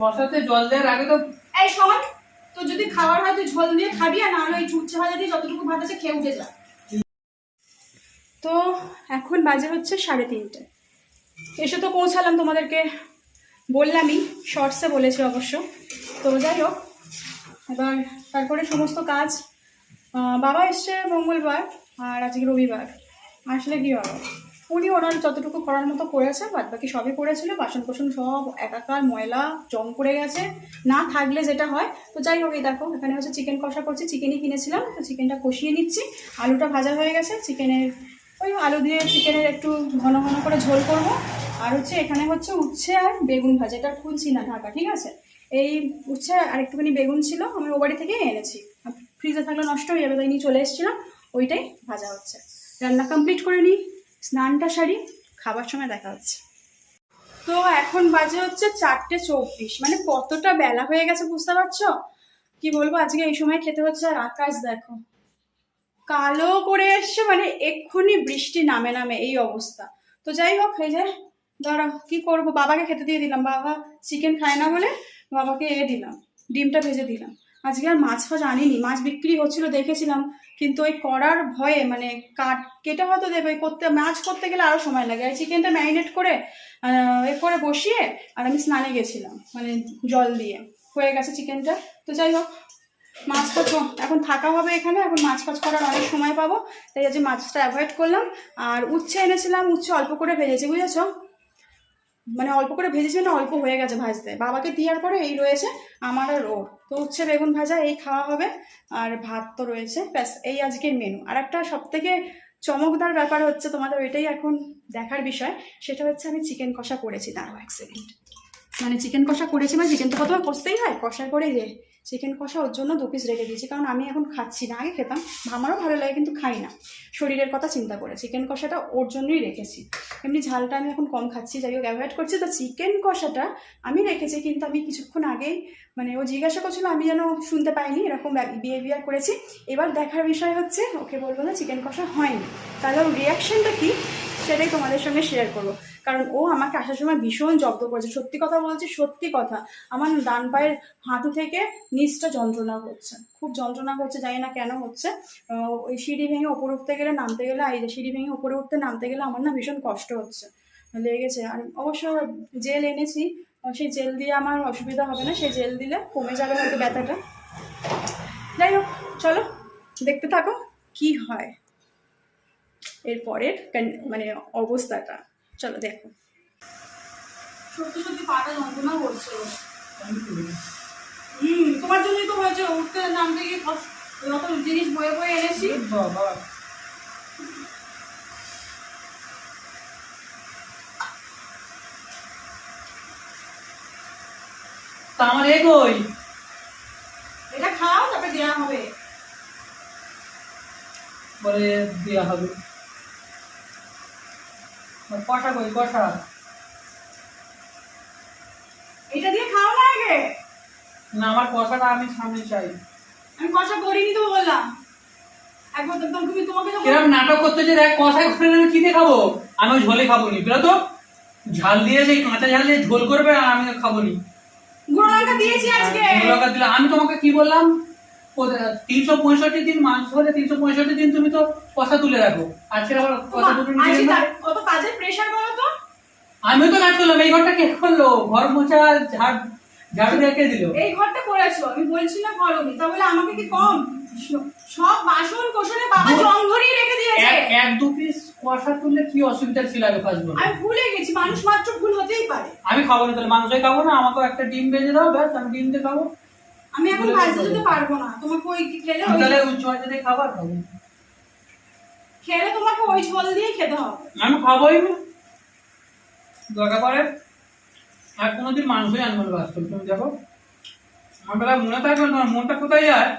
কষাতে জল দেওয়ার আগে তো এই শোন, তো যদি খাওয়ার হয় তুই ঝোল দিয়ে খাবি, আর না হলে ওই উচ্ছে ভাজা দিয়ে যতটুকু ভাত আছে খেয়ে উঠে যা। তো এখন বাজে হচ্ছে 3:30। এসে তো পৌঁছালাম, তোমাদেরকে বললামই, শর্টসে বলেছি অবশ্য। তো যাই হোক, এবার তারপরে সমস্ত কাজ, বাবা এসছে মঙ্গলবার আর আজকে রবিবার, আসলে কি হবে, উনি ওনার যতটুকু করার মতো করেছে, বাদ বাকি সবই করেছিল। বাসন কোসন সব একাকার ময়লা জং পড়ে গেছে, না থাকলে যেটা হয়। তো যাই হোক, এই দেখো এখানে হচ্ছে চিকেন কষা করছি, চিকেনই কিনেছিলাম, তো চিকেনটা কষিয়ে নিচ্ছি। আলুটা ভাজা হয়ে গেছে, চিকেনের ওই আলু দিয়ে চিকেনের একটু ঘন ঘন করে ঝোল করব। আর হচ্ছে এখানে হচ্ছে উচ্ছে আর বেগুন ভাজা, এটা খুলছি না ঢাকা, ঠিক আছে। এই উচ্ছে আর একটুখানি বেগুন ছিল, আমি ও বাড়ি থেকে এনেছি, ফ্রিজে থাকলে নষ্ট হয়ে যাবে, তাই নিয়ে চলে এসেছিলাম। ওইটাই ভাজা হচ্ছে। রান্না কমপ্লিট করে নিই, স্নানটা সারি, খাবার সময় দেখা হচ্ছে। তো এখন বাজে হচ্ছে 4:24, মানে কতটা বেলা হয়ে গেছে বুঝতে পারছো। কি বলবো, আজকে এই সময় খেতে হচ্ছে। আর আকাশ দেখো কালো করে এসছে, মানে এক্ষুনি বৃষ্টি নামে নামে এই অবস্থা। তো যাই হোক, এই যে ধরো কি করব, বাবাকে খেতে দিয়ে দিলাম, বাবা চিকেন খায় না বলে বাবাকে দিলাম, ডিমটা ভেজে দিলাম। আজকে আর মাছ ফাছ আনিনি, মাছ বিক্রি হচ্ছিল দেখেছিলাম, কিন্তু ওই করার ভয়ে মানে কেটে হয়তো দেবে, করতে মাছ করতে গেলে আরো সময় লাগে। আর চিকেনটা ম্যারিনেট করে করে বসিয়ে আর আমি স্নানে গেছিলাম, মানে জল দিয়ে হয়ে গেছে চিকেনটা। তো যাই হোক, মাছ ফাছ এখন থাকা হবে এখানে, এখন মাছ ফাছ করার অনেক সময় পাবো, তাই আজকে মাছটা অ্যাভয়েড করলাম। আর উচ্ছে এনেছিলাম, উচ্ছে অল্প করে ভেজেছি, বুঝেছো, মানে অল্প করে ভেজেছি না, অল্প হয়ে গেছে ভাজতে। বাবাকে দেওয়ার পরে এই রয়েছে আমার আর ওর, তো উচ্ছে বেগুন ভাজা এই খাওয়া হবে, আর ভাত তো রয়েছে, ব্যাস এই আজকের মেনু। আর একটা সব থেকে চমকদার ব্যাপার হচ্ছে, তোমাদের ওইটাই এখন দেখার বিষয়, সেটা হচ্ছে আমি চিকেন কষা করেছি। দাঁড়াও এক সেকেন্ড, মানে চিকেন কষা করেছি, মানে চিকেন তো প্রথমে কষতেই হয়, কষার পরে যে চিকেন কষা ওর জন্য 2 পিস রেখে দিয়েছি, কারণ আমি এখন খাচ্ছি না, আগে খেতাম, আমারও ভালো লাগে কিন্তু খাই না, শরীরের কথা চিন্তা করে চিকেন কষাটা ওর জন্যই রেখেছি। এমনি ঝালটা আমি এখন কম খাচ্ছি, যাই হোক অ্যাভয়েড করছি। তো চিকেন কষাটা আমি রেখেছি, কিন্তু আমি কিছুক্ষণ আগেই মানে ও জিজ্ঞাসা করছিল, আমি যেন শুনতে পাইনি, এরকম বিহেভিয়ার করেছি। এবার দেখার বিষয় হচ্ছে, ওকে বলবো না চিকেন কষা হয়নি, তাহলে ওর রিয়াকশনটা কি সেটাই তোমাদের সঙ্গে শেয়ার করবো। কারণ ও আমাকে আসার সময় ভীষণ জব্দ করেছে, সত্যি কথা বলছি, সত্যি কথা, আমার ডান পায়ের হাঁটু থেকে নিচটা যন্ত্রণা হচ্ছে, খুব যন্ত্রণা হচ্ছে, জানি না কেন হচ্ছে। ওই সিঁড়ি ভেঙে ওপরে উঠতে গেলে নামতে গেলে, এই যে সিঁড়ি ভেঙে ওপরে উঠতে নামতে গেলে আমার না ভীষণ কষ্ট হচ্ছে, লেগেছে। আর অবশ্য জেল এনেছি, সেই জেল দিয়ে আমার অসুবিধা হবে না, সেই জেল দিলে কমে যাবে হয়তো ব্যথাটা। যাই হোক, চলো দেখতে থাকো কি হয় এরপরের মানে অবস্থাটা, চলো দেখো। সত্যি সত্যি পাটা যন্ত্রণা করছে। তোমার জন্যই তো হয়েছে, উঠতে নামতে গিয়ে যত জিনিস বয়ে বয়ে এনেছি। বাবা তা আমার এগোই, এটা খাও তারপরে দেওয়া হবে, বলে দেওয়া হবে। কষা কই, কষা এটা দিয়ে খাও না আগে। না, আমার কষাটা আমি সামনে চাই। আমি কষা করিনি তো বললাম, একবার দেখতাম তুমি, তোমাকে যখন কিরকম নাটক করতে যে দেখ, কষাই করে আমি কি দিয়ে খাবো? আমি ওই ঝোলে খাবো নি, বেরো তো। ঝাল দিয়ে সেই কাঁচা ঝাল দিয়ে ঝোল করবে, আর আমি খাবো নি। গুঁড়ো লঙ্কা দিয়েছি আজকে। গুঁড়ো লঙ্কা দিলে আমি তোমাকে কি বললাম, 365 দিন মাংস হলে 365 দিন তুমি তো কষা তুলে রাখো, আজকে আবার কষা তুলে নিয়ে কত কাজের প্রেশার বলো তো। আমিও তো কাজ করলাম, এই ঘরটা কে করলো? ঘর মোছা ঝাড়ু রেখে দিল। এই ঘরটা করেছো, আমি বলছি না করোনি, তাহলে আমাকে কি কম? সব বাসন কোসনে বাবা জং ধরিয়ে রেখে দিয়েছে। এক দু পিস কষা তুললে কি অসুবিধা ছিল আগে ফার্স্ট বল? আমি ভুলে গেছি, মানুষ মাত্র ভুল হতেই পারে। আমি খাবো না, তাহলে মাংসই খাবো না, আমাকে একটা ডিম ভেজে দাও, ব্যাস আমি ডিম দিয়ে খাবো। আমি এখন ভাজতে যেতে পারবো না, তোমাকে ওই খেলে তাহলে ওই ছয়টা দিয়ে খাবার খাবো, খেলে তোমাকে ওই ঝোল দিয়ে খেতে হবে। আমি খাবোই না, দরকার পড়ে আর কোনোদিন মাংসই আনবো না বাস্তব। তুমি দেখো আমার বেলা মনে থাকবে, তোমার মনটা কোথায় যায়।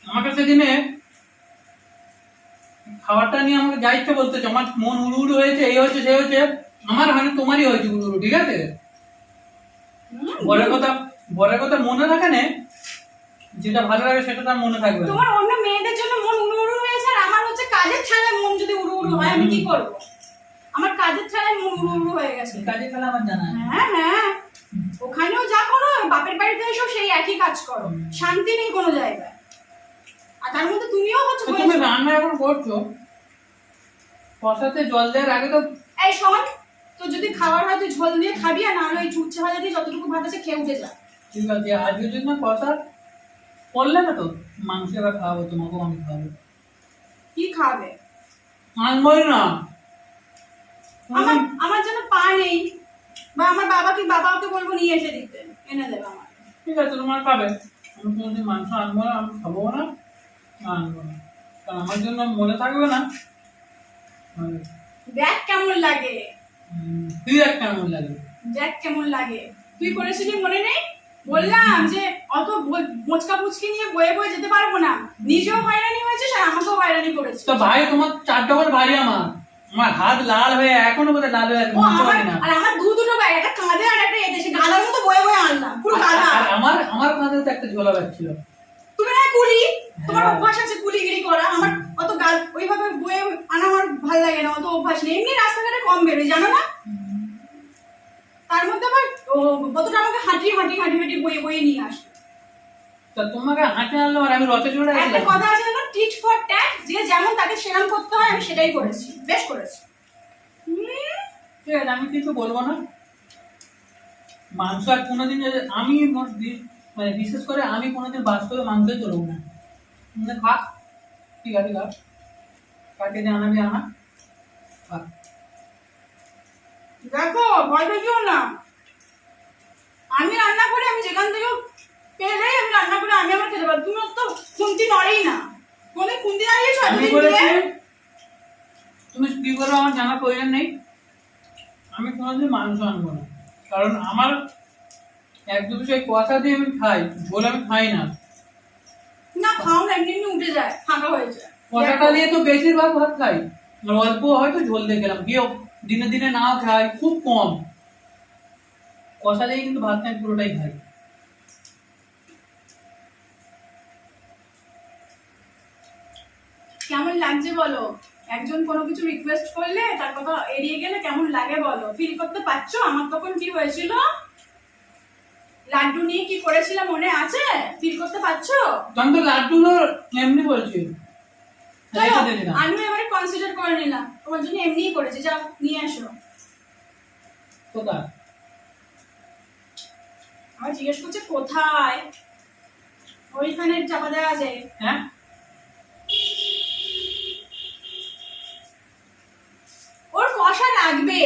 আমাকে সেদিনে খাবারটা নিয়ে আমাকে যা ইচ্ছে বলতেছে, আমার মন উড়ু উড়ু হয়েছে, এই হয়েছে সেই হয়েছে, আমার মানে তোমারই হয়েছে উড়ু উড়ু, ঠিক আছে? বরের কথা মনে থাকে না, যেটা ভালো লাগে সেটা তার মনে থাকবে। তোমার অন্য মেয়েদের জন্য মন উড়ু উড়ু হয়েছে, আর আমার হচ্ছে কাজের ছাড়াই মন যদি উড়ু উড়ু হয় আমি কি করবো? আমার কাজের ছাড়াই মন উড়ু উড়ু হয়ে গেছে। কাজে খেলা আমার জানা। হ্যাঁ হ্যাঁ, কাজ করো, শান্তি নেই কোনো জায়গায়। আর তার মধ্যে তুমিও হচ্ছে তো তুমি রান্না এখন করছো, কষাতে জল দেওয়ার আগে তো এই শোন, তো যদি খাবার হয় তুই ঝোল দিয়ে খাবি, আর না হলে ওই উচ্ছে ভাজা দিয়ে যতটুকু ভাত আছে খেয়ে উঠে যা। ঠিক আছে, আজকে যদি না কষা করলে না তো মাংস এবার খাওয়াবো, তোমাকেও আমি খাওয়াবো। কি খাবে? আনবই না। আমার আমার যেন পা নেই, বা আমার বাবাকে বলবো নিয়ে এসে দিতে, এনে দেবে আমার। ঠিক আছে, তোমার খাবে, আমি কোনোদিন মাংস আনবো না, আমি খাবো না, আনবো না, কারণ আমার জন্য মনে থাকবে না। দেখ কেমন লাগে, তুই এক কেমন লাগে, দেখ কেমন লাগে। তুই করেছিলি মনে নেই? বললাম যে অত মোচকা পুচকি নিয়ে বয়ে বয়ে যেতে পারবো না, নিজেও হয়রানি হয়েছে আর আমাকেও হয়রানি করেছে। তো ভাই তোমার 4 ডবল ভারী, আমার হাত লাল হয়ে এখনো বোধহয় লাল হয়ে আছে, বুঝতে পারি না। আর আমার দুটো ব্যাগ, একটা কাঁধে আর একটা এদেশে গাধার মতো বয়ে বয়ে আনলাম, পুরো গাধা। আর আমার কাঁধে তো একটা ঝোলা ব্যাগ ছিল। তুমি না কুলি, তোমার অভ্যাস আছে কুলিগিরি করা, আমার অত ওইভাবে বয়ে আনা আমার ভালো লাগে না, অত অভ্যাস নেই। এমনি রাস্তাঘাটে কম বেরোই জানো না, তার মধ্যে আবার কতটা আমাকে হাঁটিয়ে বয়ে বয়ে নিয়ে আসে। তা তোমাকে হাঁটে আনলো আর আমি রথে চড়ে একটা কথা আছে না, টিট ফর ট্যাট, যে যেমন তাকে সেরকম করতে হয়, আমি সেটাই করেছি, বেশ করেছি। ঠিক আছে, আমি কিছু বলবো না। মাংস আর কোনোদিন আমি মানে বিশেষ করে আমি কোনোদিন বাস্তবে মাংসই চলবো না। খা, ঠিক আছে, খা, কাকে যে আনাবি আনা, খা। দেখো ভয় পেয়েও না, আমি রান্না করে, আমি যেখান থেকে পেলেই আমি রান্না করে আমি আমার খেতে পারি। তুমি তো খুন্তি নড়েই না, কোনে খুন্তি দাঁড়িয়েছো? আমি বলেছি তুমি কি করো আমার জানার প্রয়োজন নেই, আমি কোনোদিন মাংস আনবো না, কারণ আমার এক দু বিষয় কষা দিয়ে আমি খাই, ঝোল আমি খাই না। না খাও না, এমনি এমনি উঠে যায়, ফাঁকা হয়ে যায়। কষাটা দিয়ে তো বেশিরভাগ ভাত খাই, অল্প হয়তো ঝোল দিয়ে খেলাম, কেউ দিনে দিনে নাও খাই, খুব কম। কষা দিয়ে কিন্তু ভাত খাই, পুরোটাই খাই। কেমন লাগছে বলো? একজন কোনো কিছু রিকোয়েস্ট করলে তার কথা এড়িয়ে গেলে কেমন লাগে বলো? ফিল করতে পারছো আমার তখন কি হয়েছিল? লাড্ডু নিয়ে কি করেছিলাম মনে আছে? ফিল করতে পারছো? আমি তো লাড্ডু এমনি বলছি, আমি এবারে কনসিডার করে নিলাম, তোমার জন্য এমনিই করেছি, যাও নিয়ে আসো। কোথায়? আমার জিজ্ঞেস করছে কোথায়, ওইখানে চাপা দেওয়া আছে। হ্যাঁ, ওর কষা লাগবে,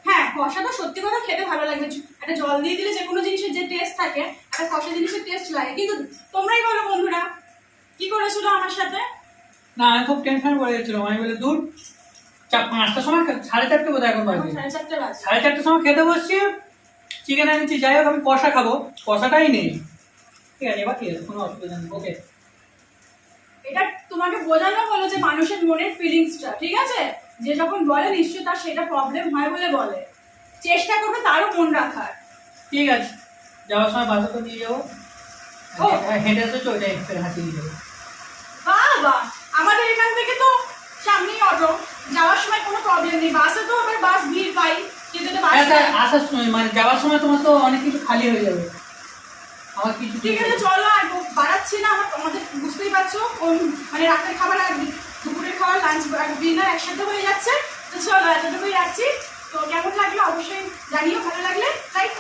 হ্যাঁ কষাটা সত্যি কথা খেতে ভালো লাগবে। একটা জল দিয়ে দিলে যে কোনো জিনিসের যে টেস্ট থাকে, একটা কষা জিনিসের টেস্ট লাগে। কিন্তু তোমরাই বলো বন্ধুরা, কি করেছিল আমার সাথে? না আমি খুব টেনশন করে গেছিলাম, আমি বলে দূর 5টার সময়, 4:30 বোধহয় এখন বাজে, 4:30 বাজে, 4:30 সময় খেতে বসছি, চিকেন এনেছি, যাই হোক আমি কষা খাবো, কষাটাই নেই। ঠিক আছে, এবার ঠিক আছে, কোনো অসুবিধা নেই, ওকে। এটা তোমাকে বোঝানো হলো যে মানুষের মনের ফিলিংসটা, ঠিক আছে? যে যখন বলে নিশ্চয়ই তার সেটা প্রবলেম হয় বলে বলে, চেষ্টা করবে তারও মন রাখার। ঠিক আছে, যাওয়ার সময় বাসে তো নিয়ে যাবো, হেঁটে এসেছো ওইটা একটু হাঁটিয়ে নিয়ে যাবো। বাবা আমাদের এখান থেকে তো সামনেই অটো, যাওয়ার সময় কোনো প্রবলেম নেই। বাসে তো আবার বাস ভিড় পাই, কিন্তু আসার সময় মানে যাওয়ার সময় তোমার তো অনেক কিছু খালি হয়ে যাবে, আমার কিছু। ঠিক আছে চলো, আর বাড়াচ্ছি না, আমাদের বুঝতেই পারছো মানে রাতের খাবার আর দুপুরের খাবার, লাঞ্চ আর ডিনার একসাথে হয়ে যাচ্ছে। তো চলো এতটুকুই রাখছি। তো কেমন লাগলো অবশ্যই জানিও, ভালো লাগলে লাইক